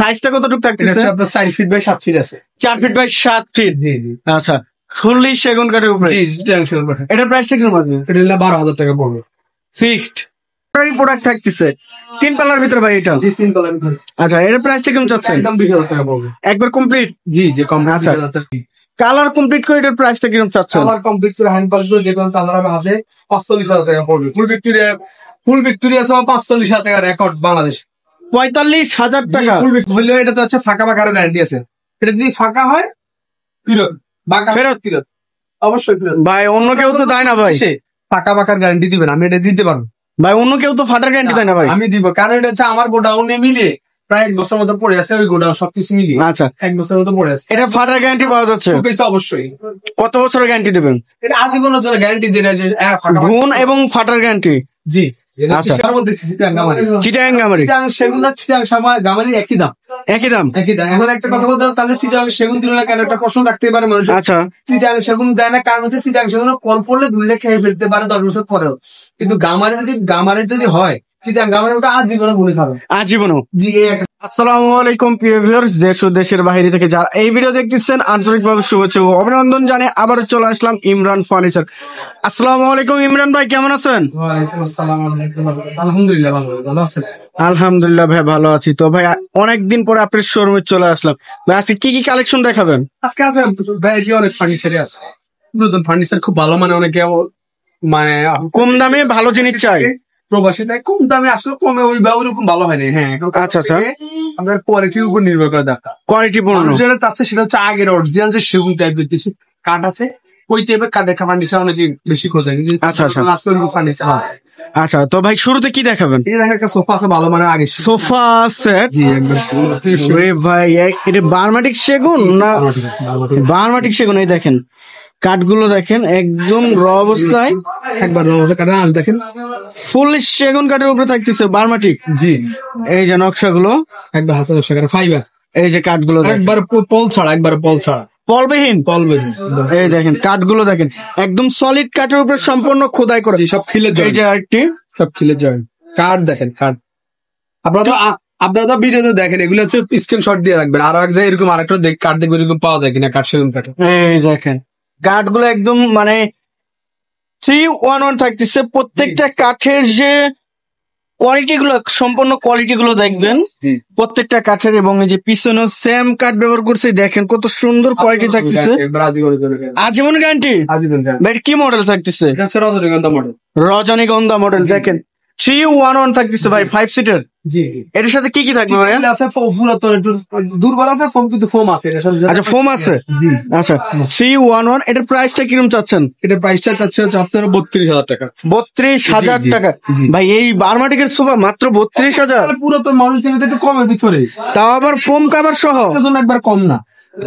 সাইজটা কতটুকু থাকতেছে? আপনার 4 ফিট বাই 7 ফিট আছে। 4 ফিট বাই 7 ফিট। জি জি। আচ্ছা, ফুললি সেগুন কাঠের উপরে। জি, চিটাগাং সেগুন কাঠ। এটার প্রাইসটা কিরকম আছে? এটা 12,000 টাকা পড়বে ফিক্সড প্রোডাক্ট থাকতেছে 3 পাল্লার ভিতরে ভাই এটা? জি, 3 পাল্লার ভিতরে। আচ্ছা, এটার প্রাইসটা কেমন চাচ্ছেন? একদম 20,000 টাকা পড়বে একবার কমপ্লিট? জি জি, কমপ্লিট। আচ্ছা, কালার কমপ্লিট করে এটার প্রাইসটা কিরকম চাচ্ছেন? কালার কমপ্লিট করে হ্যান্ড পাস করে যে কোনো কালার হবে হাতে 45,000 টাকা পড়বে। ফুল ভিক্টোরিয়া সহ 45,000 টাকা রেকর্ড বাংলাদেশ। 45,000 টাকা ফুল হইলেও এটা তো হচ্ছে ফাঁকা ফাঁকারও গ্যারান্টি আছে। এটা যদি ফাঁকা হয় ফেরত, বাঁকা ফেরত। ফেরত, অবশ্যই ফেরত। ভাই অন্য কেউ তো দেয় না ভাই। ফাঁকা ফাঁকার গ্যারান্টি দিবেন, আমি এটা দিতে পারবো ভাই। অন্য কেউ তো ফাটার গ্যারান্টি দেয় না ভাই। আমি দিব, কারণ এটা হচ্ছে আমার গোডাউনে মিলিয়ে প্রায় 1 বছর মতো পড়ে আছে। ওই গোডাউন সবকিছু মিলিয়ে আচ্ছা, 1 বছর মতো পড়ে আছে। এটা ফাটার গ্যারান্টি পাওয়া যাচ্ছে? শুকাইছে অবশ্যই। কত বছরের গ্যারান্টি দেবেন? এটা আজীবনের জন্য গ্যারান্টি, যেটা গুণ এবং ফাটার গ্যারান্টি। জি। আচ্ছা, চিটাগাং গামারি। চিটাগাং সেগুন আর চিটাগাং গামারি একই দাম। একই দাম? একই দাম। এখন একটা কথা বলতে, তাহলে চিটাগাং সেগুন দিল না কেন, একটা প্রশ্ন থাকতে পারে মানুষ। আচ্ছা, চিটাগাং সেগুন দেয় না কারণ হচ্ছে চিটাগাং সেগুন কল পড়লে গুলে খেয়ে ফেলতে পারে 10 বছর পরেও, কিন্তু গামারে যদি হয় চিটাগাং গামারে ওটা আজীবনে গুলে খাবে, আজীবনও। জি। আসসালামু আলাইকুম প্রিয় ভিউয়ার্স, দেশ ও দেশের বাইরে থেকে যারা এই ভিডিও দেখতেছেন আন্তরিকভাবে শুভেচ্ছা ও অভিনন্দন জানিয়ে আবার চলে আসলাম ইমরান ফার্নিচার। আসসালামু আলাইকুম ইমরান ভাই, কেমন আছেন? ওয়ালাইকুম আসসালাম। আলহামদুলিল্লাহ ভালো আছেন? আলহামদুলিল্লাহ ভাই, ভালো আছি। তো ভাই অনেকদিন পরে আপনার শোরুমে চলে আসলাম ভাই, আজকে কি কি কালেকশন দেখাবেন? আজকে আছে ভাই, অনেক ফার্নিচারই আছে, নতুন ফার্নিচার খুব ভালো, মানে অনেকে মানে কম দামে ভালো জিনিস চাই। প্রবাসী তাই কম দামে আসলে কমে ওই ওরকম ভালো হয় না। হ্যাঁ, আচ্ছা আচ্ছা, আপনার কোয়ালিটির উপর নির্ভর করে দরকার। কোয়ালিটি পূর্ণ যেটা চাচ্ছে সেটা হচ্ছে আগের অরিজিনাল যে সেগুন টাইপের কিছু কাঠ আছে, ওই টাইপের কাঠের ফার্নিচার অনেকে বেশি খোঁজে। আচ্ছা আচ্ছা, আজকে ফার্নিচার আছে। আচ্ছা, তো ভাই শুরুতে কি দেখাবেন? এই দেখেন একটা সোফা আছে ভালো, মানে আগে সোফা সেট। জি একদম ভাই এটা বার্মাটিক সেগুন না? বার্মাটিক সেগুন। এই দেখেন কাঠগুলো দেখেন একদম র অবস্থায়, একবার কাঠের আঁচ দেখেন, ফুল সেগুন কাঠের উপরে থাকতেছে বার্মাটিক। জি। এই যে নকশাগুলো একবার হাতে নকশা করে ফাইবার। এই যে কাঠগুলো একবার পল ছাড়া, একবার পল ছাড়া, পলবিহীন। এই দেখেন কাঠগুলো দেখেন একদম সলিড কাঠের উপরে সম্পূর্ণ খোদাই করে, সব খিলে। এই যে আরেকটি সব খিলে জয়েন্ট কাঠ দেখেন। কাঠ আপনারা তো ভিডিওতে দেখেন, এগুলো হচ্ছে স্ক্রিনশট দিয়ে রাখবেন। আরো এক জায়গায় এরকম আরেকটা কাঠ দেখবেন, এরকম পাওয়া যায় কিনা কাঠ সেগুন কাঠ। এই দেখেন কাঠগুলো একদম মানে 3-1-1 থাকতেছে। প্রত্যেকটা কাঠের যে কোয়ালিটি গুলো, সম্পূর্ণ কোয়ালিটি গুলো দেখবেন প্রত্যেকটা কাঠের। এবং এই যে পিছনেও সেম কাঠ ব্যবহার করছে, দেখেন কত সুন্দর কোয়ালিটি থাকতেছে। আজীবন গ্যারান্টি। ভাই কি মডেল থাকতেছে? রজনীগন্ধা মডেল। রজনীগন্ধা মডেল দেখেন 3-1-1 থাকতেছে ভাই, 5 সিটার। জি। এটার সাথে কি কি থাকবে ভাই? আছে পুরাতন একটু দুর্বল আছে, ফোম কিন্তু ফোম আছে এটার সাথে। আচ্ছা, ফোম আছে। আচ্ছা, 3-1-1 এটার প্রাইসটা কিরকম চাচ্ছেন? এটার প্রাইসটা চাচ্ছে আপনার 32,000 টাকা। 32,000 টাকা? ভাই এই বার্মাটিকের সোফা মাত্র 32,000? পুরাতন মানুষ কিন্তু একটু কমের ভিতরে, তাও আবার ফোম কাভার সহ। একবার কম না।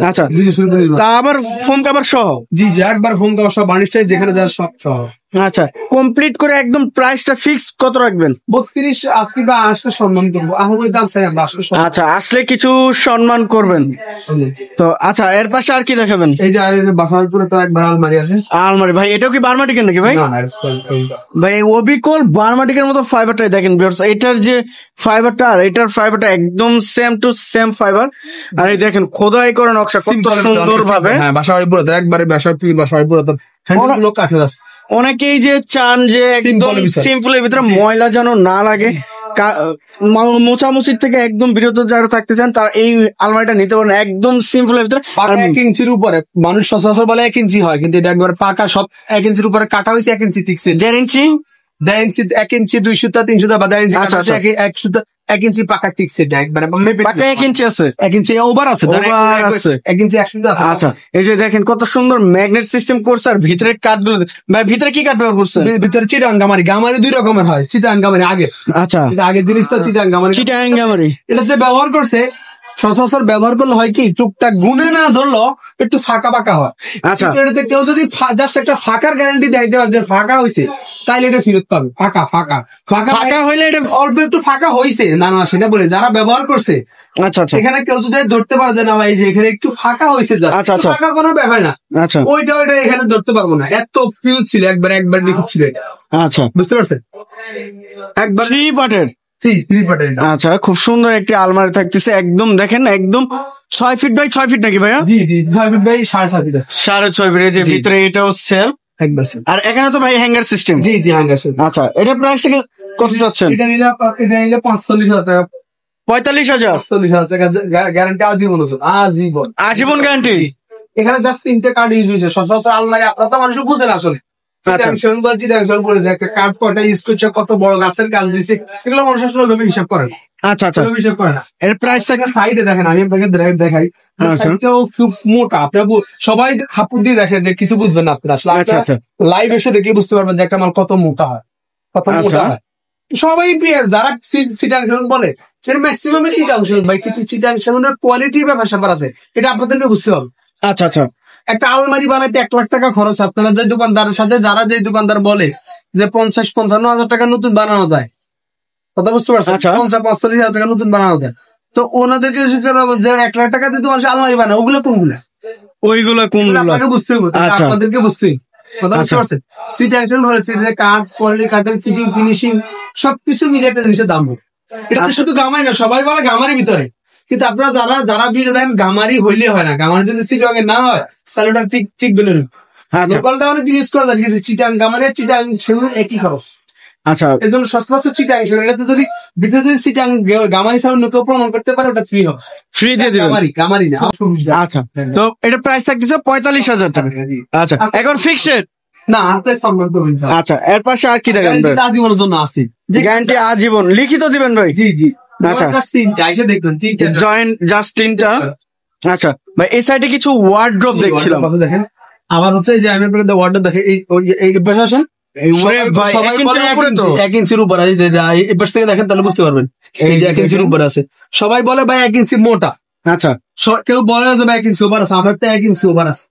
আচ্ছা, তা আবার ফোম কাভার সহ? জি জি, একবার ফোম কাভার সহ, বার্নিশটাই যেখানে দেওয়ার সব সহ। আচ্ছা, কমপ্লিট করে একদম প্রাইসটা ফিক্স কত রাখবেন? 32। আজকে বা আসলে সম্মান করবো, আহমের দাম চাই আমরা আসলে। আচ্ছা, আসলে কিছু সম্মান করবেন তো। আচ্ছা, এর পাশে আর কি দেখাবেন? এই যে বাসারপুরে তো একবার আলমারি আছে। আলমারি ভাই এটাও কি বার্মাটিকের নাকি ভাই? ভাই অবিকল বার্মাটিকের মতো ফাইবারটাই দেখেন। এটার যে ফাইবারটা আর এটার ফাইবারটা একদম সেম টু সেম ফাইবার। আর এই দেখেন খোদাই করে নকশা কত সুন্দর ভাবে। হ্যাঁ, বাসাবাড়িপুরে একবারে বাসাবাড়িপুরে কাঠের আছে। অনেকেই যে চান যে একদম সিম্পলের ভিতরে ময়লা যেন না লাগে, মোছামুছির থেকে একদম বিরত যারা থাকতে চান তারা এই আলমারিটা নিতে পারেন, একদম সিম্পলের ভিতরে। 1 ইঞ্চির উপরে মানুষ সচরাচর বলে 1 ইঞ্চি হয়, কিন্তু এটা একবার পাকা সব 1 ইঞ্চির উপরে কাটা হয়েছে। 1 ইঞ্চি টিকছে। 1.5 ইঞ্চি, 1.5 ইঞ্চি, 1 ইঞ্চি 2 সুতা 3 সুতা বা 1.5 ইঞ্চি। আচ্ছা, 1 ইঞ্চি পাকা টিকছে একবারে। 1 ইঞ্চি আছে, 1 ইঞ্চি ওভার আছে, 1 ইঞ্চি 1 সুতা। আচ্ছা, এই যে দেখেন কত সুন্দর ম্যাগনেট সিস্টেম করছে। আর ভিতরে কাঠগুলো ভাই, ভিতরে কি কাঠ ব্যবহার করছে? ভিতরে চিটাগাং গামারি। গামারি 2 রকমের হয়, চিটাগাং গামারি আগে। আচ্ছা, আগের জিনিস তো চিটাগাং গামারি। চিটাগাং গামারি এটাতে ব্যবহার করছে সচরাচর ব্যবহার করলে হয় কি, টুকটাক গুনে না ধরলো একটু ফাঁকা ফাঁকা হয়। আচ্ছা, এটাতে কেউ যদি জাস্ট একটা ফাঁকার গ্যারান্টি দেয় যে ফাঁকা হয়েছে, তাইলে এটা ফেরত পাবে। ফাঁকা ফাঁকা ফাঁকা ফাঁকা হইলে এটা অল্প একটু ফাঁকা হয়েছে না না সেটা বলে যারা ব্যবহার করছে। আচ্ছা আচ্ছা, এখানে কেউ যদি ধরতে পারে যে না ভাই যে এখানে একটু ফাঁকা হয়েছে, আচ্ছা আচ্ছা, ফাঁকা কোনো ব্যাপার না। আচ্ছা, ওইটা এখানে ধরতে পারবো না, এত ফিউজ ছিল, একবার নিখুঁত ছিল এটা। আচ্ছা, বুঝতে পারছেন? একবার 3 পার্টের 3 পার্টের। আচ্ছা, খুব সুন্দর একটি আলমারি থাকতেছে, একদম দেখেন একদম 6 ফিট বাই 6 ফিট নাকি ভাইয়া? জি জি 6 ফিট বাই 6.5 ফিট আছে। 6.5 ফিট, যে জি। ভিতরে এটাও সেলফ, একবার আর এখানে তো ভাই হ্যাঙ্গার সিস্টেম। জি জি হ্যাঙ্গার। আচ্ছা, এটা প্রাইস কত যাচ্ছেন? এটা নিলে 45,000 টাকা। 45,000 45,000 টাকা গ্যারান্টি আজীবন আছে, আজীবন। আজীবন গ্যারান্টি। এখানে জাস্ট 3টে কার্ড ইউজ হয়েছে। সচরাচর আলমারি আপনারা তো মানুষ বুঝে না আসলে। আচ্ছা। একটা কার্ড কটা ইউজ করছে, কত বড় গাছের কাজ দিচ্ছে, এগুলো মানুষ আসলে ওইভাবে হিসাব করে না। আচ্ছা আচ্ছা, ওইভাবে হিসাব করে না। এর প্রাইস সাইডে দেখেন, আমি আপনাকে দেখাই, আচ্ছা। সাইডটাও খুব মোটা। আপনার সবাই হাপুর দিয়ে দেখেন যে কিছু বুঝবেন না আপনারা আসলে। আচ্ছা আচ্ছা, লাইভ এসে দেখলে বুঝতে পারবেন যে একটা মাল কত মোটা হয়, কত আচ্ছা। মোটা হয়। সবাই যারা চিটাং সেলুন বলে সেটা ম্যাক্সিমাম চিটাং সেলুন ভাই, কিন্তু চিটাং সেলুনের কোয়ালিটির ব্যাপার স্যাপার আছে, এটা আপনাদেরকে বুঝতে হবে। আচ্ছা আচ্ছা, একটা আলমারি বানাইতে 1 লাখ টাকা খরচ। আপনারা যে দোকানদারের সাথে যে দোকানদার বলে যে 50-55,000 টাকা নতুন বানানো যায়, কথা বুঝতে পারছেন? আচ্ছা। 50-45,000 টাকা নতুন বানানো যায়। তো ওনাদেরকে যে 1 লাখ টাকা দিয়ে মানুষ আলমারি বানায়, ওগুলো কোনগুলা? ওইগুলো কোনগুলো? আপনাকে বুঝতে হবে, আচ্ছা। আপনাদেরকে বুঝতে হবে, কথা বুঝতে আচ্ছা। পারছেন? সিটাং সেলুন হলে সিটের কাঠ, কোয়ালিটি, কাঠের ফিটিং, ফিনিশিং সবকিছু মিলে একটা জিনিসের দাম হবে। এটা তো শুধু গামারি না, সবাই বলে গামারির ভিতরে, কিন্তু আপনারা যারা বিল দেন গামারি হইলে হয় না। গামারি যদি সিটং এর না হয় তাহলে ওটা ঠিক বেলে আচ্ছা লোকালটা অনেক জিনিস করা যায়, কিন্তু চিটাং গামারি চিটাং সেগুলো একই খরচ। আচ্ছা, এর জন্য সচরাচর চিটাং সেগুলো, এটাতে যদি ভিতরে যদি চিটাং গামারি সামনে কেউ প্রমাণ করতে পারে, ওটা ফ্রি হবে, ফ্রি দিয়ে দিবেন। গামারি না। আচ্ছা, তো এটা প্রাইস থাকতেছে 45,000 টাকা। আচ্ছা, এখন ফিক্সড না, আপনি সম্মান করবেন। আচ্ছা, এর পাশে আর কি দেখেন? আজীবনের জন্য আছে গ্যারান্টি আজীবন, লিখিত দিবেন ভাই? জি জি। আচ্ছা, তিনটা এসে দেখবেন, জয়েন্ট জাস্ট 3টা। আচ্ছা ভাই, এই সাইডে কিছু ওয়ার্ড্রপ দেখছিলাম। দেখেন, আবার হচ্ছে যে আমি আপনাকে ওয়ার্ডটা দেখে এই পাশে আসেন, ভাই 1 ইঞ্চির উপরে তো? 1 ইঞ্চির উপর আছে, এই পাশ থেকে দেখেন তাহলে বুঝতে পারবেন। এই যে 1 ইঞ্চির উপর আছে, সবাই বলে ভাই 1 ইঞ্চি মোটা। আচ্ছা, কেউ বলে না যে ভাই 1 ইঞ্চি ওভার আছে, আমার তো 1 ইঞ্চি ওভার আছে।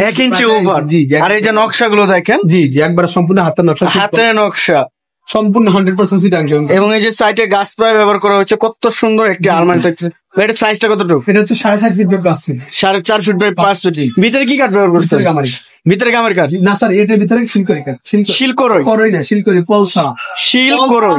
1 ইঞ্চি ওভার। জি। আর এই যে নকশাগুলো দেখেন, জি জি, একবার সম্পূর্ণ হাতের নকশা, হাতের নকশা, সম্পূর্ণ 100% সিটাং সেলুন। এবং এই যে সাইডে গাছ প্রায় ব্যবহার করা হয়েছে, কত সুন্দর একটি আলমারি থাকছে। এটার সাইজটা কতটুকু? এটা হচ্ছে 4.5 feet by 5 feet. 4.5 feet by 5 feet. ভিতরে কি কাঠ ব্যবহার করছে? ভিতরে গামের কাঠ না স্যার, এটার ভিতরে শিলকড়ি কাঠ। শিলকড়ই? করই না, শিলকড়ি, পল ছাড়া। শিলকড়ই?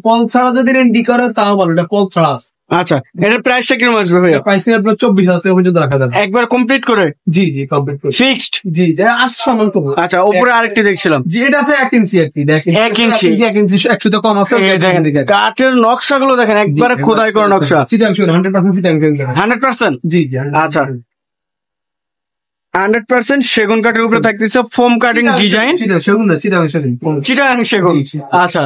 পল ছাড়া যদি রেন্ডি করে তাও বলো, এটা পল ছাড়া আছে। আচ্ছা, এটার প্রাইসটা কিরকম আসবে ভাইয়া? প্রাইসিং আপনার 24,000 টাকা পর্যন্ত রাখা যাবে। একবার কমপ্লিট করে? জি জি, কমপ্লিট করে ফিক্সড? জি, আসছে সম্মান করবো। আচ্ছা, উপরে আরেকটি দেখছিলাম। জি, এটা আছে 1 ইঞ্চি আর কি। দেখেন 1 ইঞ্চি? 1 ইঞ্চি 100 তো কম আছে। কাঠের নকশাগুলো দেখেন, একবারে খোদাই করা নকশা। চিটাং সেলুন 100% চিটাং সেলুন। 100%? জি জি। আচ্ছা, 100% সেগুন কাঠের উপরে থাকতেছে ফোম কাটিং ডিজাইন। চিটাং সেলুন না, চিটাং সেলুন। চিটাং সেগুন। আচ্ছা,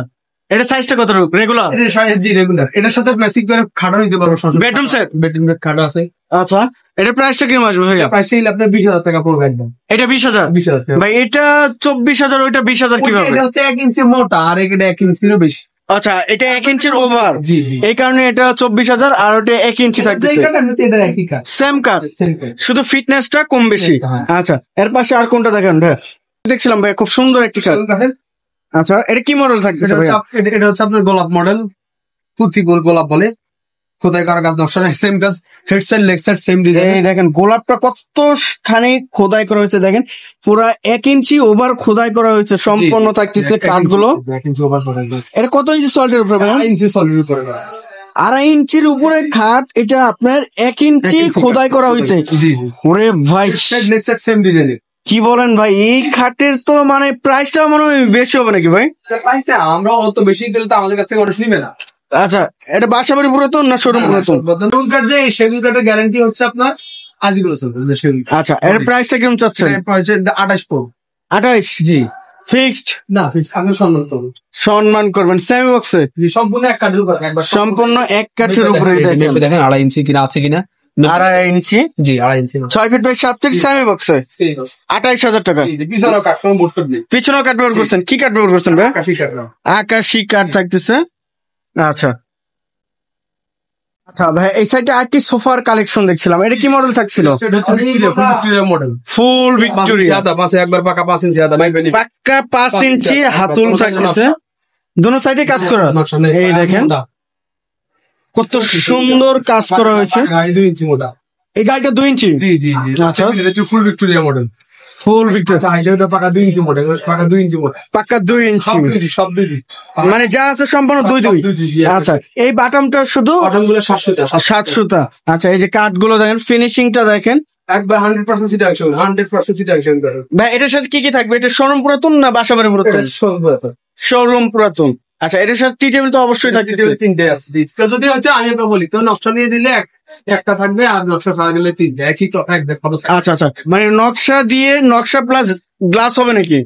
এটা সাইজটা কত রেগুলার? এটা সাইজ জি রেগুলার। এটার সাথে বেসিক করে খাড়া নিতে পারবো। Bedroom set? বেডরুম সেট খাড়া আছে। আচ্ছা, এটার প্রাইসটা কিরকম আসবে ভাইয়া? প্রাইসটা আপনার 20,000 টাকা পড়বে একদম। এটা 20,000? 20,000 টাকা। ভাই এটা 24,000, ওইটা 20,000 কিভাবে? এটা হচ্ছে 1 ইঞ্চি মোটা, আর এটা 1 ইঞ্চিরও বেশি। আচ্ছা, এটা 1 ইঞ্চির ওভার। জি জি। এই কারণে এটা 24,000, আর ওটা 1 ইঞ্চি থাকতেছে। এটা একই কাঠ, সেম কাঠ, শুধু ফিটনেসটা কম বেশি। হ্যাঁ। আচ্ছা, এর পাশে আর কোনটা দেখেন ভাই? দেখছিলাম ভাই, খুব সুন্দর একটি কাঠ। আচ্ছা, এটা কি মডেল থাকতেছে ভাইয়া? এটা হচ্ছে আপনার গোলাপ মডেল, পুঁতি গোলাপ বলে, খোদাই করা গাছ, নকশা সেম গাছ, head side leg side same design. এই দেখেন গোলাপটা কতখানি খোদাই করা হয়েছে, দেখেন পুরা 1 ইঞ্চি ওভার খোদাই করা হয়েছে, সম্পূর্ণ থাকতেছে কাঠগুলো। 1 ইঞ্চি ওভার করে। এটা কত ইঞ্চি সল্টের উপরে ভাইয়া? 2.5 ইঞ্চি সলিড উপরে। 2.5 ইঞ্চির উপরে খাট, এটা আপনার 1 ইঞ্চি খোদাই করা হয়েছে। জি জি। ওরে ভাই, সাইড লেগ সাইড সেম ডিজাইনের। কি বলেন ভাই, এই খাটের তো মানে প্রাইসটা মনে হয় বেশি হবে নাকি ভাই? প্রাইসটা আমরা অত বেশি দিলে তো আমাদের কাছ থেকে মানুষ নিবে না। আচ্ছা, এটা বাসাবাড়ি পুরাতন না শোরুম পুরাতন? সেগুন কাঠ, যে সেগুন কাঠের গ্যারান্টি হচ্ছে আপনার আজীবন চলবে। সেগুন আচ্ছা, এর প্রাইসটা কিরকম চাচ্ছেন? 28 পড়বে। 28? জি। ফিক্সড? না, আমি সম্মান করবো। সম্মান করবেন সেমি বক্সে? জি, সম্পূর্ণ এক কাঠের উপর, একবার সম্পূর্ণ এক কাঠের উপরে। দেখেন 2.5 ইঞ্চি কিনা আছে কিনা। 2.5 ইঞ্চি? জি, 2.5 ইঞ্চি। 6 ফিট বাই 7 ফিট সেমি বক্সে 28,000 টাকা। পিছনেও কাঠ, কোনো বোর্ড টোড নেই। পিছনেও কাঠ ব্যবহার করছেন? কি কাঠ ব্যবহার করছেন ভাই? আকাশি কাঠ না। আকাশি কাঠ থাকতেছে। আচ্ছা আচ্ছা ভাই, এই সাইডে আরেকটি সোফার কালেকশন দেখছিলাম, এটা কি মডেল থাকছিল? সেটা হচ্ছে ভিক্টোরিয়া মডেল, ফুল ভিক্টোরিয়া। পাশে একবার পাকা 5 ইঞ্চি আদা, পাক্কা 5 ইঞ্চি হাতুল থাকতেছে, দোনো সাইডে কাজ করা। এই দেখেন কত সুন্দর কাজ করা হয়েছে। 2 ইঞ্চি মোটা। এই গাড়িটা 2 ইঞ্চি? জি জি জি। আচ্ছা, এটা হচ্ছে ফুল ভিক্টোরিয়া মডেল। ফুল ভিক্টোরিয়া আইসা পাকা 2 ইঞ্চি মোটা, পাকা 2 ইঞ্চি মোটা, পাক্কা 2 ইঞ্চি সব 2 ইঞ্চি, মানে যা আছে সম্পূর্ণ 2 আচ্ছা এই বাটামটা শুধু বাটন গুলো 700 আচ্ছা এই যে কাঠ গুলো দেখেন, ফিনিশিংটা দেখেন একবার 100% সিট অ্যাকশন, 100% সিট অ্যাকশন করে ভাই। এটার সাথে কি কি থাকবে? এটা শোরুম পুরাতন না বাসাবাড়ি পুরাতন? শোরুম পুরাতন। আচ্ছা এটার সাথে টি টেবিল তো অবশ্যই থাকছে, 3টে আছে। যদি হচ্ছে আমি একটা বলি তো নকশা নিয়ে দিলে একটা থাকবে, আর নকশা ছাড়া গেলে 3টে, একই তো একদম খরচ। আচ্ছা আচ্ছা মানে নকশা দিয়ে নকশা প্লাস গ্লাস হবে নাকি?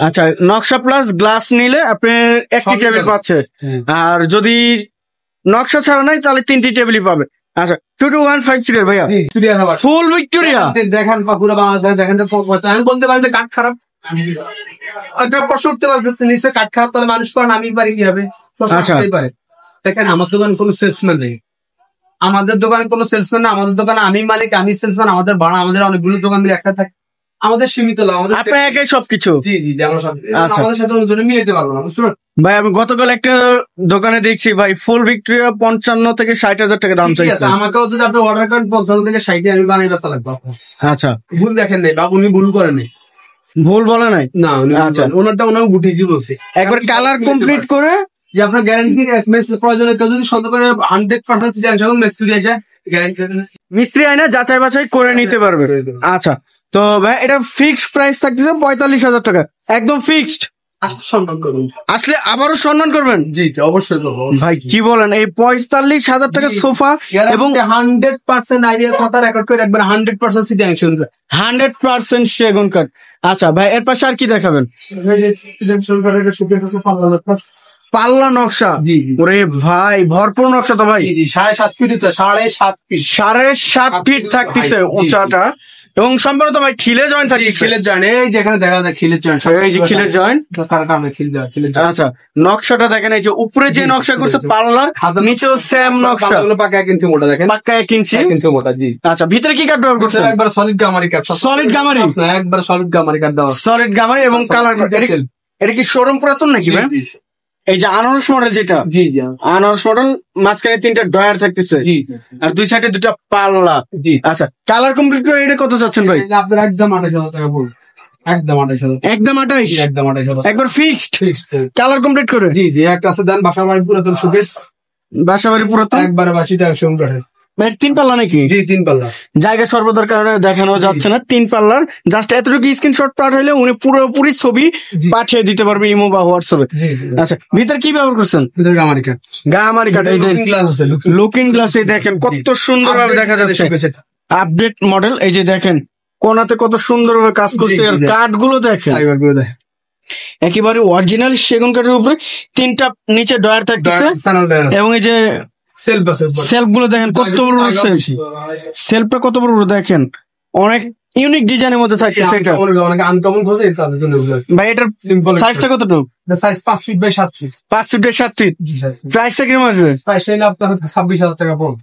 আচ্ছা নকশা প্লাস গ্লাস নিলে আপনি একটি টেবিল পাচ্ছে, আর যদি নকশা ছাড়া নাই তাহলে 3টি টেবিলই পাবে। আচ্ছা 2215 সিটের ভাইয়া ফুল ভিক্টোরিয়া দেখেন পুরো বাংলাদেশে দেখেন তো। আমি বলতে পারি যে কাঠ খারাপ, একটা প্রশ্ন উঠতে পারে নিচে কাঠ খারাপ, তাহলে মানুষ পারেন আমি পারি কি হবে? পারে। দেখেন আমার দোকানে কোনো সেলসম্যান নেই, আমাদের দোকানে কোনো সেলসম্যান না, আমাদের দোকানে আমি মালিক, আমি সেলসম্যান, আমাদের ভাড়া, আমাদের অনেকগুলো দোকান মিলে একটা থাকে, আমাদের সীমিত লাভ, আমাদের আপনার একাই সবকিছু। জি আমরা সব আমাদের সাথে অন্যজনে মিলাইতে পারবো না, বুঝতে পারছেন ভাই? আমি গতকাল একটা দোকানে দেখছি ভাই ফুল ভিক্টোরিয়া 55 থেকে 60,000 টাকা দাম চাইছে। আমাকেও যদি আপনি অর্ডার করেন 55 থেকে 60 আমি বানাই বেচা লাগবে। আচ্ছা ভুল দেখেন নাই বা উনি ভুল করেন নাই, ভুল বলে নাই না আচ্ছা ওনারটা ওনাও গুটিয়ে কি বলছে একবার কালার কমপ্লিট করে যে আপনার গ্যারান্টি প্রয়োজন কেউ যদি সন্দেহ করে 100% মিস্ত্রি আছে গ্যারান্টি, মিস্ত্রি আইনা যাচাই বাছাই করে নিতে পারবে। আচ্ছা তো ভাই এটা ফিক্সড প্রাইস থাকতেছে 45,000 টাকা, একদম ফিক্সড। সম্মান করুন, আসলে আবারও সম্মান করবেন। জি অবশ্যই করবো ভাই কি বলেন, এই 45,000 টাকার সোফা এবং 100% আইডিয়ার কথা রেকর্ড করে একবার 100% সিটি অ্যাকশন 100% সেগুন কাঠ। আচ্ছা ভাই এর পাশে আর কি দেখাবেন? পাল্লা নকশা, ওরে ভাই ভরপুর নকশা তো ভাই, 7.5 ফিট, 7.5 ফিট, 7.5 ফিট থাকতেছে উচ্চতা, এবং সম্ভবত ভাই খিলে জয়েন্ট থাকছে, খিলের জয়েন্ট এই যেখানে দেখা যায় খিলের জয়েন্ট, এই যে খিলের জয়েন্ট। আচ্ছা নকশাটা দেখেন, এই যে উপরে যে নকশা করছে পাল্লার, নিচেও সেম নকশা, পাকা 1 ইঞ্চি মোটা, দেখেন পাক্কা 1 ইঞ্চি মোটা। জি আচ্ছা ভিতরে কি কাঠ ব্যবহার করছে? একবার সলিড গামারি কাঠ, সলিড গামারি, একবার সলিড গামারি কাঠ দেওয়া, সলিড গামারি এবং কালার। এটা কি শোরুম পুরাতন নাকি ভাই? এই যে আনারস মডেল যেটা, জি আনারস মডেল, মাঝখানে 3টা ড্রয়ার থাকতেছে, জি আর 2 সাইডে 2টা পাল্লা। জি আচ্ছা কালার কমপ্লিট করে এটা কত চাচ্ছেন ভাই? আপনার একদম 28,000 টাকা বল, একদম 28,000, একদম 28, একদম 28,000 একবার ফিক্সড কালার কমপ্লিট করে। জি একটা আছে দেন বাসা বাড়ি পুরাতন শোকেস, বাসা বাড়ি পুরাতন, একবার 80 টাকা শোরুম কাঠে। ভাই 3 পাল্লা নাকি? জি 3 পাল্লা, জায়গা সর্বদার কারণে দেখানো যাচ্ছে না 3 পাল্লার, জাস্ট এতটুকু স্ক্রিনশট পাঠাইলে উনি পুরোপুরি ছবি পাঠিয়ে দিতে পারবে ইমো বা হোয়াটসঅ্যাপে। আচ্ছা ভিতর কি ব্যবহার করছেন? গামারি কাঠ, গামারি কাঠ। এই যে লুকিং গ্লাসে দেখেন কত সুন্দর ভাবে দেখা যাচ্ছে, আপডেট মডেল। এই যে দেখেন কোনাতে কত সুন্দর ভাবে কাজ করছে, আর কাঠ গুলো দেখেন একেবারে অরিজিনাল সেগুন কাঠের উপরে 3টা নিচে ডয়ার থাকতেছে, এবং এই যে সেলফ গুলো দেখেন কত বড় সেলফ, সেলফটা কত বড় দেখেন, অনেক ইউনিক ডিজাইনের মধ্যে থাকতেছে। এটা অনেক আনকমন খোঁজে তাদের জন্য ভাই এটার সাইজটা কতটুকু? Size 5 feet by 7 feet, 5 feet by 7 feet. প্রাইসটা কিরকম আসবে? প্রাইসটা হলো আপনার 26,000 টাকা পড়বে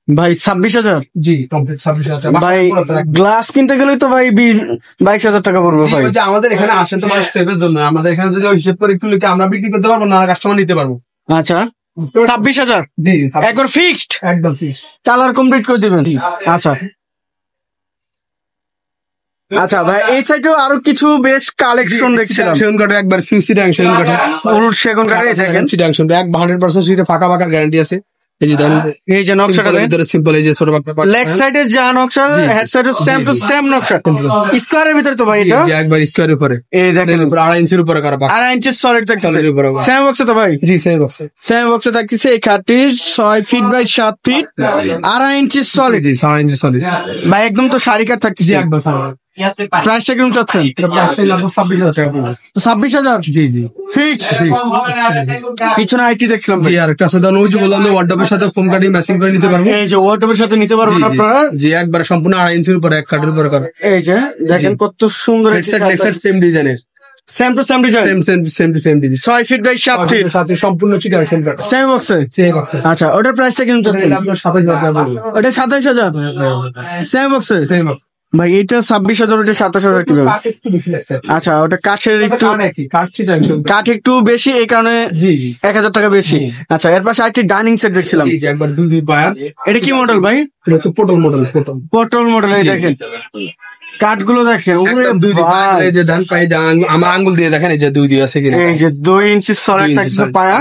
ভাই। 26,000? জি কমপ্লিট 26,000 টাকা। ভাই গ্লাস কিনতে গেলে তো ভাই 22,000 টাকা পড়বে ভাই। আমাদের এখানে আসেন তো মানুষ সেভের জন্য, আমাদের এখানে যদি হিসেব করে একটু লিখে আমরা বিক্রি করতে পারবো না, কাস্টমার নিতে পারবো। আচ্ছা 26,000 একবার ফিক্সড, একদম ফিক্সড, কালার কমপ্লিট করে দিবেন। আচ্ছা আচ্ছা ভাই এই সাইডেও আরো কিছু বেশ কালেকশন দেখছিলাম, সেগুন কাঠে একবার ফিউসি ট্যাঙ্ক সেগুন কাঠে, ফুল সেগুন কাঠে দেখেন, ট্যাঙ্ক 100% সিটে ফাঁকা ফাঁকা গ্যারান্টি আছে। এই যে দেখেন এই যে নকশাটা ভিতরে সিম্পল, এই যে ছোট পাকা লেগ সাইডে যা নকশা, হেড সাইডে সেম টু সেম নকশা, স্কয়ারের ভিতরে তো ভাই এটা একবার স্কয়ারের উপরে, এই দেখেন 2.5 ইঞ্চির উপরে করা, 2.5 ইঞ্চি সলিড থাকছে সেম বক্সে তো ভাই। জি সেম বক্সে, সেম বক্সে থাকছে এই খাটটি 6 ফিট বাই 7 ফিট, 2.5 ইঞ্চি সলিড। জি 6 ইঞ্চি সলিড ভাই একদম তো শাড়ি কাট থাকছে। একবার প্রাইসটা কিরকম চাচ্ছেন? প্রাইসটা লাগবে 26,000 টাকা পড়বে। 26,000? জি জি ফিক্সড। পিছনে আইটি দেখছিলাম জি, আর একটা আছে দান, ওই যে বললাম ওয়ার্ডরোবের সাথে ফোম কাটিং ম্যাচিং করে নিতে পারবো। এই যে ওয়ার্ডরোবের সাথে নিতে পারবেন আপনারা। জি একবার সম্পূর্ণ 2.5 ইঞ্চির উপরে, এক কাঠের উপরে করা। এই যে দেখেন কত সুন্দর হেডসেট লেগসেট সেম ডিজাইনের, same to same design, same design, 6 feet by 7 feet সাথে সম্পূর্ণ চিটার সেম কাট, সেম বক্সে। আচ্ছা ওটার প্রাইসটা কিরকম চাচ্ছেন? আপনার 27,000 টাকা পড়বে। ওটা 27,000 সেম বক্সে। সেম বক্স ভাই এটা 26,000, ওটা 27,000 কিভাবে? কাঠ একটু বেশি লাগছে। আচ্ছা, ওটা কাঠের একটু কাঠ একই, কাঠ চিটাং শুধু। কাঠ একটু বেশি, এই কারণে জি জি 1,000 টাকা বেশি। জি। আচ্ছা, এর পাশে আরেকটি ডাইনিং সেট দেখছিলাম। জি জি, একবার দুই পায়ার। এটা কি মডেল ভাই? এটা হচ্ছে পটল মডেল, পটল। পটল মডেল। এই দেখেন কাঠগুলো দেখেন, ওরে একদম দুই ভাই। এই যে ডান পায়ে আমার আঙ্গুল দিয়ে দেখেন, এই যে দুই দিয়ে আছে কিনা। এই যে 2 ইঞ্চি সলিড থাকছে পায়া।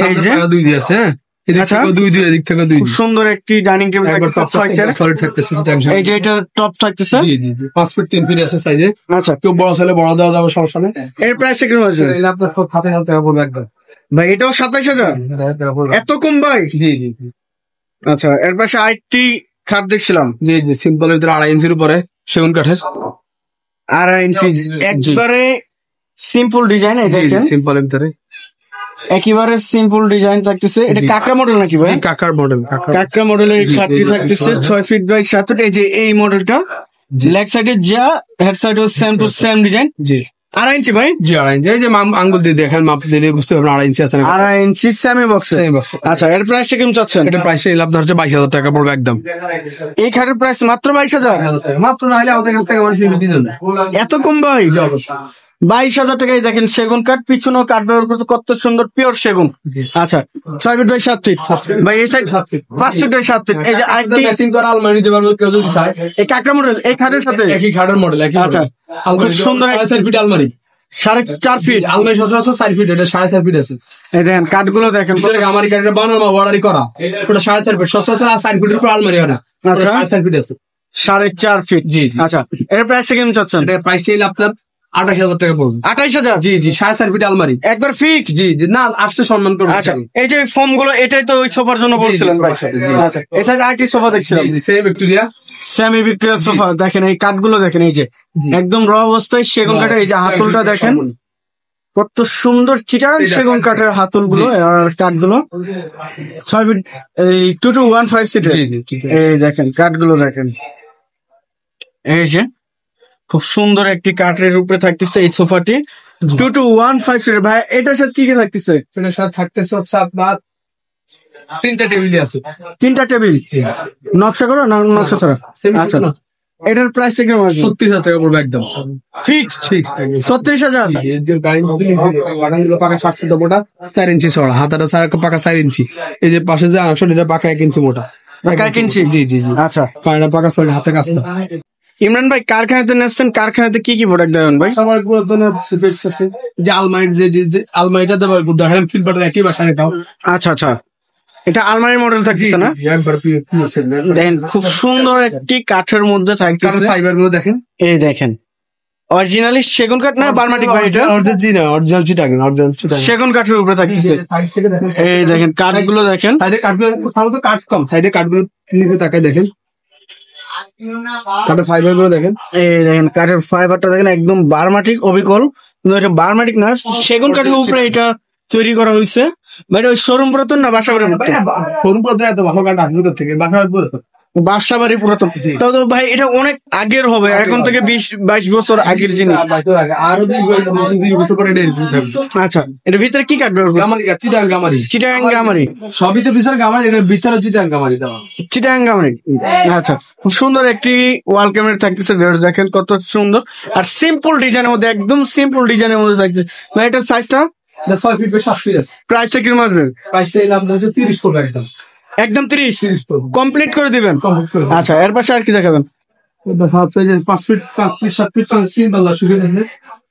এই যে দুই দিয়ে আছে, হ্যাঁ। এদিক আচ্ছা। থেকেও দুই, এদিক থেকেও দুই। খুব সুন্দর একটি ডাইনিং টেবিল একবার থাকছে, টপ 6 চেয়ার। সলিড থাকতেছে চিটাং শুধু। এই যে এটা টপ থাকতেছে। জি জি জি, 5 ফিট 3 ফিট আছে সাইজে। আচ্ছা, কেউ বড় ছেলে বড় দেওয়া যাবে, সমস্যা নেই। এর প্রাইসটা কিরকম আছে এটা আপনার 7,000 টাকা পড়বে একদম। ভাই? এটাও 27,000? এত কম ভাই? জি জি জি আচ্ছা, এর পাশে আরেকটি খাট দেখছিলাম। জি জি, সিম্পল ভিতরে 2.5 ইঞ্চির উপরে সেগুন কাঠের। 2.5 ইঞ্চি, একবারে সিম্পল ডিজাইন। এই জি জি, দেখেন সিম্পল ভিতরে একেবারে সিম্পল ডিজাইন থাকতেছে। এটা জি। কাকড়া মডেল নাকি ভাই? জি, কাকার মডেল, কাকার। কাকড়া মডেলের জি, খাটটি জি, থাকতেছে 6 ফিট বাই 7 ফিট। এই যে এই মডেলটা জি। লেগ সাইডে যা, হেড সাইডে সেম টু সেম ডিজাইন। জি 2.5 ইঞ্চি ভাই? জি, 2.5 ইঞ্চি। এই যে আঙ্গুল দিয়ে দেখেন, মাপ দিলে বুঝতে পারবেন 2.5 ইঞ্চি আছে না। 2.5 ইঞ্চি সেমি বক্সে। Same box। আচ্ছা, এর প্রাইসটা কেমন চাচ্ছেন? এটা প্রাইস আপনার হচ্ছে 22,000 টাকা পড়বে একদম। এই খাটের প্রাইস মাত্র 22,000? মাত্র, না হলে আমাদের কাছ থেকে মানুষ নিবে দিবেন না। এত কম ভাই? 22,000 টাকায় দেখেন সেগুন কাঠ, পিছনেও কাঠ ব্যবহার করছে, কত সুন্দর পিওর সেগুন। জি। আচ্ছা, 6 ফিট বাই 7 ফিট ভাই। এই সাইড 5 ফিট বাই 7 ফিট। এই যে আরেকটি ম্যাচিং করা আলমারি দিতে পারবো কেউ যদি চায়। এই কাকড়া মডেল এই খাটের সাথে একই খাটের মডেল, একই আচ্ছা, আলমারি খুব সুন্দর 4.5 ফিট আলমারি। 4.5 ফিট আলমারি সচরাচর 4 ফিট, এটা 4.5 ফিট আছে। এই দেখেন কাঠগুলো দেখেন। ভিতরে গামারি কাঠটা বানানো অর্ডারই করা, ওটা 4.5 ফিট। সচরাচর 4 ফিটের উপর আলমারি হয় না। আচ্ছা। 4.5 ফিট আছে। 4.5 ফিট। জি। আচ্ছা, এর প্রাইসটা কেমন চাচ্ছেন? এটা প্রাইস চাইলে আপনার 28,000 টাকা পড়বে। 28,000? জি জি, 4.5 ফিট আলমারি একবার ফিক্স? জি জি, না আসতে সম্মান করবো। আচ্ছা, এই যে ফর্ম গুলো, এটাই তো ওই সোফার জন্য জি, বলছিলেন ভাই? জি। আচ্ছা, এই সাইড আরেকটি সোফা দেখছিলাম, same Victoria. Semi Victoria sofa. দেখেন এই কাঠগুলো দেখেন, এই যে জি। একদম র অবস্থায় সেগুন কাঠের। এই যে হাতলটা দেখেন কত সুন্দর চিটাং সেগুন কাঠের হাতল গুলো আর কাঠগুলো। 6 ফিট, এই 2-1.5 সিটের। জি, জি, জি। এই দেখেন কাঠগুলো দেখেন, এই যে খুব সুন্দর একটি কাঠের উপরে থাকতেছে এই সোফাটি। 2-1.5 সিটের ভাই। এটার সাথে কি কি থাকতেছে? এটার সাথে থাকতেছে হচ্ছে আপনার 3টা টেবিল আছে। 3টা টেবিল নকশা করো না নকশা ছাড়া? আচ্ছা, এটার প্রাইসটা কিরকম আসবে? 36,000 টাকা পড়বে একদম ফিক্সড? ফিক্স। 36,000? পাকা 7 ফিট মোটা, 4 ইঞ্চি চড়া, হাতাটা পাকা 4 ইঞ্চি। এই যে পাশে যে অংশ, এটা পাকা 1 ইঞ্চি মোটা। 1 ইঞ্চি? জি জি জি। আচ্ছা, পায়রা পাকা চড়া, হাতে কাজটা। ইমরান ভাই কারখানাতে নেচ্ছেন, কারখানাতে কি কি প্রোডাক্ট দেবেন ভাই? সবার পুরাতন স্পেস আছে, যে আলমারির যে আলমারিটা দেবো দেখেন, ফিল্টার একই বাসায় এটাও। আচ্ছা আচ্ছা, এটা আলমারির মডেল থাকতেছে না? একবার দেখেন খুব সুন্দর একটি কাঠের মধ্যে থাকতেছে। ফাইবার গুলো দেখেন, এই দেখেন অরিজিনালি সেগুন কাঠ না বার্মাটিক ভাই? এটা অরিজিনাল চিটাং, অরিজিনাল চিটাং। সেগুন কাঠের উপরে থাকতেছে। এই দেখেন কাঠগুলো দেখেন, সাইডে কাঠগুলো কোথাও তো কাঠ কম, সাইডে কাঠগুলো নিচে তাকায় দেখেন, কাঠের ফাইবার গুলো দেখেন। এই দেখেন কাঠের ফাইবারটা দেখেন একদম বার্মাটিক অবিকল, কিন্তু এটা বার্মাটিক না, সেগুন কাঠের উপরে এটা তৈরি করা হয়েছে। ভাই ওই শোরুম পুরাতন না বাসাবাড়ি? ফোন করতে এত ভালো কাঠ আসবে থেকে বাসাবাড়ি পুরাতন। তাও তো ভাই এটা অনেক আগের হবে, এখন থেকে 20-22 বছর আগের জিনিস। আরো 20 বছর পরে এটা এরকম থাকবে। আচ্ছা, এর ভিতরে কি কাঠ ব্যবহার করছে? গামারি কাঠ, চিটাং গামারি। চিটাং গামারি? সবই তো পিছনে গামারি, এর ভিতরে চিটাং গামারি দেওয়া। চিটাং গামারি। আচ্ছা, খুব সুন্দর একটি ওয়াল ক্যামেরা থাকতেছে, ভিউয়ার্স দেখেন কত সুন্দর। আর সিম্পল ডিজাইনের মধ্যে, একদম সিম্পল ডিজাইনের মধ্যে থাকতেছে। ভাই এটার সাইজটা? 6 ফিট বাই 7 ফিট আছে। প্রাইসটা কিরকম আসবে? প্রাইসটা এলাম 30 পড়বে একদম। একদম 30 পড়বে। কমপ্লিট করে দিবেন? Complete করে দেব। আচ্ছা, এর পাশে আর কি দেখাবেন? 5 ফিট 7 ফিট 3 পাল্লা শুকিয়ে নেবে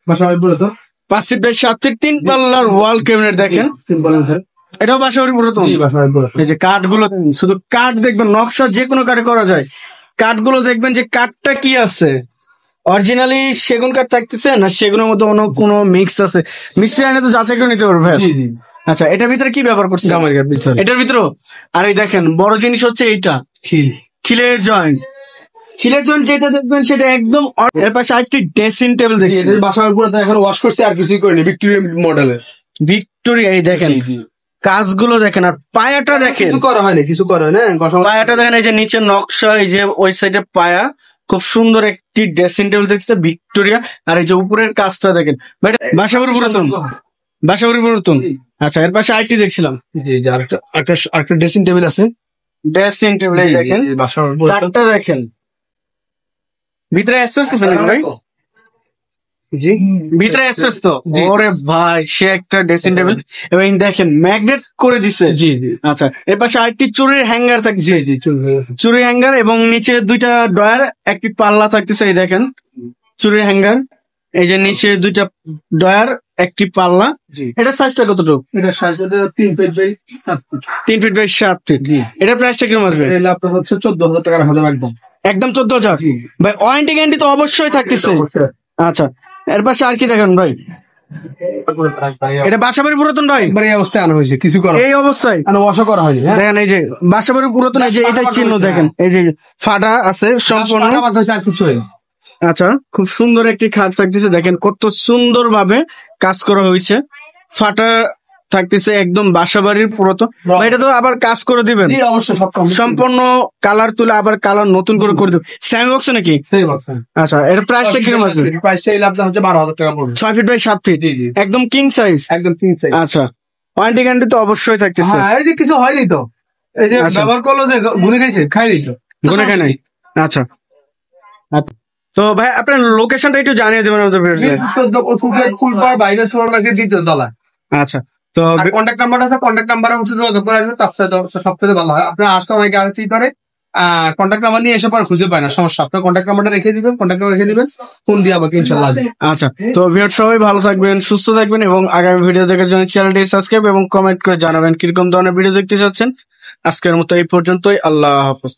বাসা হয় বলে তো। 5 ফিট বাই 7 ফিট 3 পাল্লার ওয়াল ক্যাবিনেট দেখেন, সিম্পল আছে। এটাও বাসাবাড়ি পুরাতন? জি, বাসা হয় বলে। এই যে কাঠগুলো শুধু কাঠ দেখবেন, নকশা যে কোনো কাঠে করা যায়। কাঠগুলো দেখবেন যে কাঠটা কি আছে, অরিজিনালি সেগুন কাঠ থাকতেছে না সেগুনের মধ্যে অন্য কোনো মিক্স আছে, মিস্ত্রি আইনে তো যাচাই করে নিতে পারবে। জি জি। আচ্ছা, এটার ভিতরে কি ব্যবহার করছে? গামারি কাঠ ভিতরে। এটার ভিতরে আর এই দেখেন বড় জিনিস হচ্ছে এইটা, খিল। খিলের জয়েন্ট। খিলের জয়েন্ট যেটা দেখবেন সেটা একদম। এর পাশে আরেকটি ড্রেসিং টেবিল দেখছি, বাসা হয় বলে এখন ওয়াশ করছে, আর কিছুই করিনি, ভিক্টোরিয়া মডেলের। ভিক্টোরিয়া। এই দেখেন কাজগুলো দেখেন, আর পায়াটা দেখেন, কিছু করা হয়নি, কিছু করা হয় না। পায়াটা দেখেন, এই যে নিচে নকশা, এই যে ওই সাইডে পায়া, খুব সুন্দর একটি ড্রেসিং টেবিল দেখছে ভিক্টোরিয়া। আর এই যে উপরের কাজটা দেখেন, বাসাবাড়ি পুরাতন? বাসাবাড়ি পুরাতন। আচ্ছা, এর পাশে আরেকটি দেখছিলাম, জি জি, আরেকটা ড্রেসিং টেবিল আছে। Dressing table. এই দেখেন বাসা কাঠটা দেখেন, ভিতরে অ্যাসেস তো ফেলে ভাই, জি ভিতরে অ্যাসেস তো। জি। ওরে ভাই সে একটা ড্রেসিং টেবিল এবং দেখেন ম্যাগনেট করে দিছে। জি জি আচ্ছা, এর পাশে আরেকটি চুরির হ্যাঙ্গার থাকছে, জি জি চলবে। চুরির হ্যাঙ্গার এবং নিচে দুইটা ড্রয়ার, একটি পাল্লা থাকতেছে। এই দেখেন চুরির হ্যাঙ্গার, এই যে নিচে দুইটা ড্রয়ার, একটি পাল্লা। জি এটা সাইজটা কতটুকু? এটা সাইজটা 3 feet by 7 feet. 3 feet by 7 feet. জি এটার প্রাইসটা কিরকম আসবে? এটা আপনার হচ্ছে 14,000 টাকার হবে একদম। একদম 14,000 জি। ভাই। ওয়ারেন্টি গ্যারান্টি তো অবশ্যই থাকতেছে। আচ্ছা, এর পাশে আর কি দেখেন ভাই? এটা বাসাবাড়ি পুরাতন ভাই, একবার এই অবস্থায় আনা হয়েছে, কিছু করা এই অবস্থায় ওয়াশও করা হয়নি। হ্যাঁ দেখেন, এই যে বাসাবাড়ি পুরাতন, এই যে এটাই চিহ্ন দেখেন, এই যে ফাটা আছে সম্পূর্ণ। আর কিছু হয়নি। আচ্ছা, খুব সুন্দর একটি খাট থাকতেছে, দেখেন কত সুন্দর ভাবে কাজ করা হয়েছে। ফাটা থাকতেছে একদম বাসাবাড়ির পুরাতন। ভাই, এটা তো আবার কাজ করে দিবেন, জি অবশ্যই সব সম্পূর্ণ কালার তুলে আবার কালার নতুন করে করে দেবেন। স্যাম বক্স নাকি? সেই বক্স। আচ্ছা, এর প্রাইসটা কিরকম আসবে? প্রাইসটা এলে আপনার হচ্ছে 12,000 টাকা পড়বে। 6 ফিট বাই 7 ফিট, জি জি একদম কিং সাইজ। একদম 3 সাইজ। আচ্ছা, ওয়ারেন্টি গ্যারান্টি তো অবশ্যই থাকতেছে। হ্যাঁ এই যে কিছু হয়নি তো, এই যে আচ্ছা। ব্যবহার করলো যে গুনে খাইছে খাইনি তো গুনে খায় নাই। আচ্ছা, তো ভাই আপনার লোকেশনটা একটু জানিয়ে দেবেন আমাদের ভিউয়ার্সদের। ফুলপাড় বাইরে সুপার মার্কেট 2য় তলা। আচ্ছা, তো আর কন্ট্যাক্ট নাম্বার আছে, কন্ট্যাক্ট নাম্বার হচ্ছে যোগাযোগ করে আসবে, তার সাথে সবথেকে ভালো হয়। আপনার আসতে অনেকে আর কি করে কন্ট্যাক্ট নাম্বার নিয়ে এসে পরে খুঁজে পায় না, সমস্যা। আপনার কন্ট্যাক্ট নাম্বারটা রেখে দিবেন, কন্ট্যাক্ট নাম্বার রেখে দিবেন, ফোন দিয়ে আমাকে ইনশাল্লাহ আসবে। আচ্ছা, তো ভিউয়ার সবাই ভালো থাকবেন, সুস্থ থাকবেন এবং আগামী ভিডিও দেখার জন্য চ্যানেলটি সাবস্ক্রাইব এবং কমেন্ট করে জানাবেন কিরকম ধরনের ভিডিও দেখতে চাচ্ছেন। আজকের মতো এই পর্যন্তই, আল্লাহ হাফেজ।